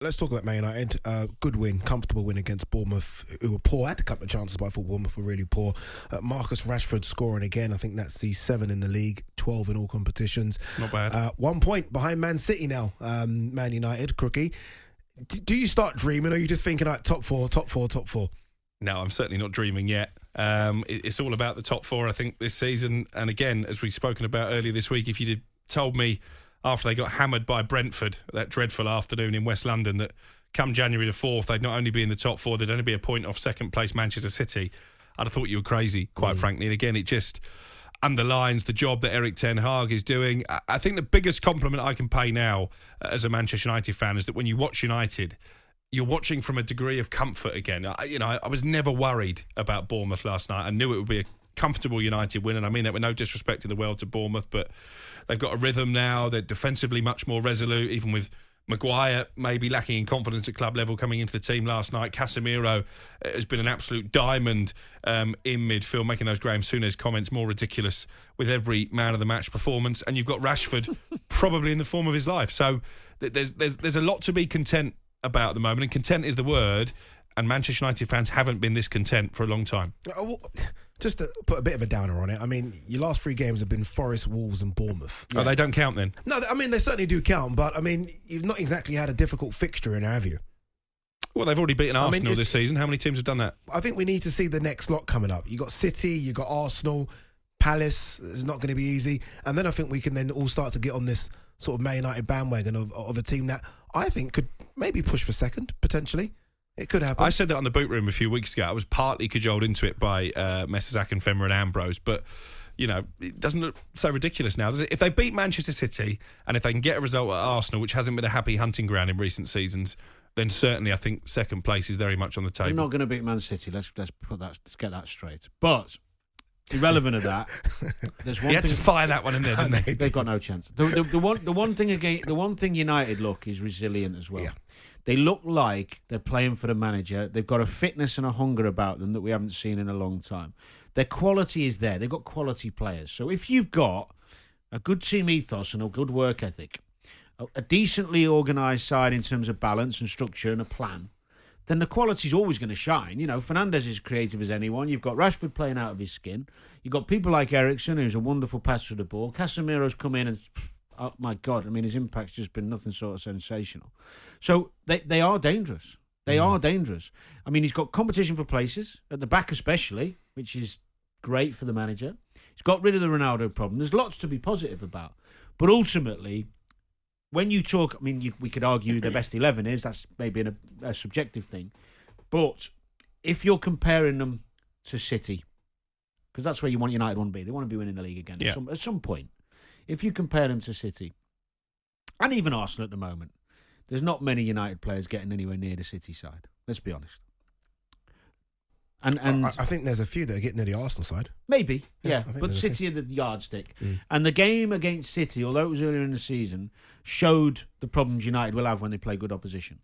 Let's talk about Man United. Good win, comfortable win against Bournemouth, who were poor. Had a couple of chances, but I thought Bournemouth were really poor. Marcus Rashford scoring again. I think that's the 7 in the league, 12 in all competitions. Not bad. 1 point behind Man City now. Man United, Crookie. Do you start dreaming, or are you just thinking like top four? No, I'm certainly not dreaming yet. It's all about the top 4, I think, this season. And again, as we've spoken about earlier this week, if you'd have told me after they got hammered by Brentford that dreadful afternoon in West London that come January the 4th, they'd not only be in the top 4, they'd only be a point off second place Manchester City, I'd have thought you were crazy, quite frankly. And again, it just underlines the job that Erik Ten Hag is doing. I think the biggest compliment I can pay now as a Manchester United fan is that when you watch United, you're watching from a degree of comfort again. I was never worried about Bournemouth last night. I knew it would be a comfortable United win, and I mean that with no disrespect in the world to Bournemouth, but they've got a rhythm now. They're defensively much more resolute, even with Maguire maybe lacking in confidence at club level coming into the team last night. Casemiro has been an absolute diamond in midfield, making those Graeme Souness comments more ridiculous with every man of the match performance. And you've got Rashford probably in the form of his life. So there's a lot to be content about at the moment, and content is the word. And Manchester United fans haven't been this content for a long time. Just to put a bit of a downer on it, I mean, your last 3 games have been Forest, Wolves and Bournemouth. Oh, they don't count then? No, I mean, they certainly do count, but, I mean, you've not exactly had a difficult fixture in there, have you? Well, they've already beaten Arsenal this season. How many teams have done that? I think we need to see the next lot coming up. You got City, you got Arsenal, Palace. It's not going to be easy. And then I think we can then all start to get on this sort of Man United bandwagon of a team that I think could maybe push for second, potentially. It could happen. I said that on the boot room a few weeks ago. I was partly cajoled into it by Messrs Akinfenwa and Ambrose, but it doesn't look so ridiculous now, does it? If they beat Manchester City and if they can get a result at Arsenal, which hasn't been a happy hunting ground in recent seasons, then certainly I think second place is very much on the table. They're not going to beat Man City. Let's get that straight. But irrelevant of that, there's one. You had to fire that one in there, didn't they? They've got no chance. The one thing United look is resilient as well. Yeah. They look like they're playing for the manager. They've got a fitness and a hunger about them that we haven't seen in a long time. Their quality is there. They've got quality players. So if you've got a good team ethos and a good work ethic, a decently organised side in terms of balance and structure and a plan, then the quality's always going to shine. Fernandes is as creative as anyone. You've got Rashford playing out of his skin. You've got people like Eriksen, who's a wonderful passer of the ball. Casemiro's come in and... oh, my God. I mean, his impact's just been nothing sort of sensational. So they are dangerous. They are dangerous. I mean, he's got competition for places, at the back especially, which is great for the manager. He's got rid of the Ronaldo problem. There's lots to be positive about. But ultimately, when you talk, I mean, we could argue the best 11 is, that's maybe a subjective thing. But if you're comparing them to City, because that's where you want United to be. They want to be winning the league again at some point. If you compare them to City, and even Arsenal at the moment, there's not many United players getting anywhere near the City side. Let's be honest. And I think there's a few that are getting near the Arsenal side. Maybe, yeah. But City are the yardstick. And the game against City, although it was earlier in the season, showed the problems United will have when they play good opposition.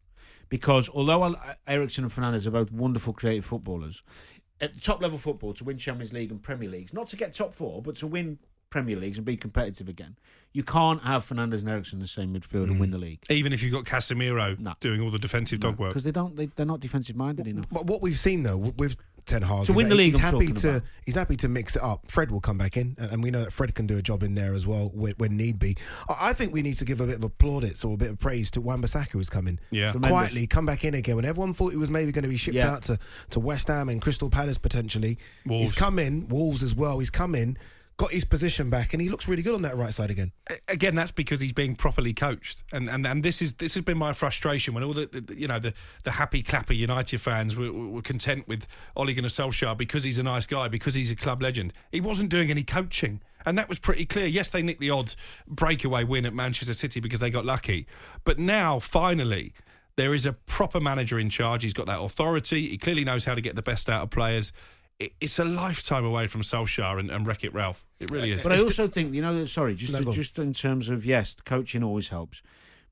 Because although Eriksen and Fernandes are both wonderful creative footballers, at the top level football, to win Champions League and Premier Leagues, not to get top 4, but to win Premier Leagues and be competitive again, you can't have Fernandes and Eriksen in the same midfield and win the league. Even if you've got Casemiro doing all the defensive dog work. Because they're not defensive minded enough. But what we've seen though with Ten Hag, to win the league, he's happy to mix it up. Fred will come back in, and we know that Fred can do a job in there as well when need be. I think we need to give a bit of plaudits or a bit of praise to Wan-Bissaka, who's come in quietly, come back in again when everyone thought he was maybe going to be shipped out to West Ham and Crystal Palace potentially. Wolves. He's come in, Wolves as well. He's come in, got his position back, and he looks really good on that right side again. Again, that's because he's being properly coached, and this has been my frustration when all the happy clapper United fans were content with Ole Gunnar Solskjaer because he's a nice guy, because he's a club legend. He wasn't doing any coaching, and that was pretty clear. Yes, they nicked the odd breakaway win at Manchester City because they got lucky, but now finally there is a proper manager in charge. He's got that authority. He clearly knows how to get the best out of players. It's a lifetime away from Solskjaer and Wreck-It Ralph. It really is. But I also think, just in terms of, yes, coaching always helps.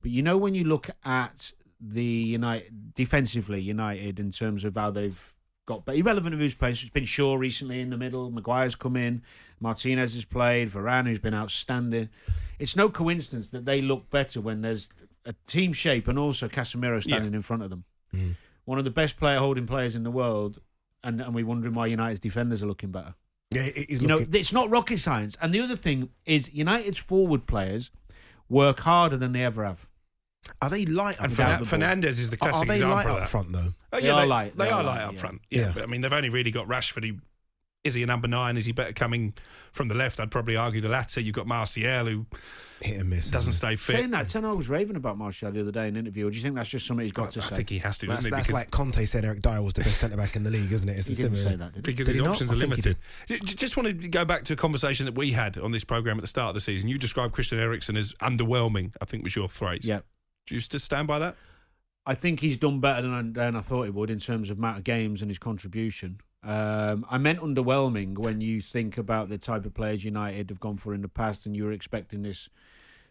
But when you look at the United, defensively United, in terms of how they've got, but irrelevant of who's playing, so it's been Shaw recently in the middle, Maguire's come in, Martinez has played, Varane, who's been outstanding. It's no coincidence that they look better when there's a team shape and also Casemiro standing in front of them. One of the best holding players in the world, and we're wondering why United's defenders are looking better. Yeah, it's not rocket science. And the other thing is United's forward players work harder than they ever have. Are they light up front? Fernandes is the classic example. Are they light of up that. front, though? Oh, yeah, they are light up front. Yeah. But, I mean, they've only really got Rashford. Is he a number 9? Is he better coming from the left? I'd probably argue the latter. You've got Martial, who hit and miss, doesn't stay fit. Saying that, Tenor was raving about Martial the other day in an interview. Or do you think that's just something he's got to say? I think he has to, doesn't That's like Conte saying Eric Dyer was the best centre-back in the league, isn't it? It's he didn't say that, did he? Because his options are limited. Just wanted to go back to a conversation that we had on this programme at the start of the season. You described Christian Eriksen as underwhelming, I think was your phrase. Yeah. Do you still stand by that? I think he's done better than I thought he would in terms of amount of games and his contribution. I meant underwhelming when you think about the type of players United have gone for in the past and you were expecting this.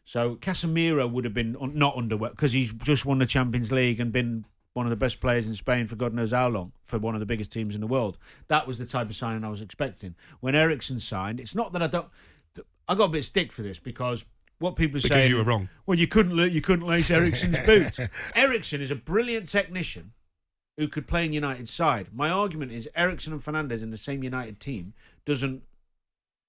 So Casemiro would have been not underwhelming because he's just won the Champions League and been one of the best players in Spain for God knows how long, for one of the biggest teams in the world. That was the type of signing I was expecting. When Eriksen signed, it's not that I got a bit of stick for this because what people are saying... Because you were wrong. Well, you couldn't lace Eriksen's boots. Eriksen is a brilliant technician who could play in United's side. My argument is Eriksen and Fernandes in the same United team doesn't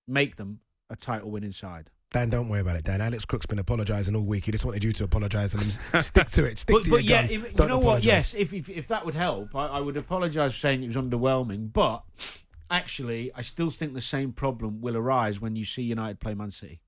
make them a title-winning side. Dan, don't worry about it, Dan. Alex Crook's been apologising all week. He just wanted you to apologise and stick to it. Stick to your guns. You know what? Yes, if that would help, I would apologise for saying it was underwhelming. But actually, I still think the same problem will arise when you see United play Man City.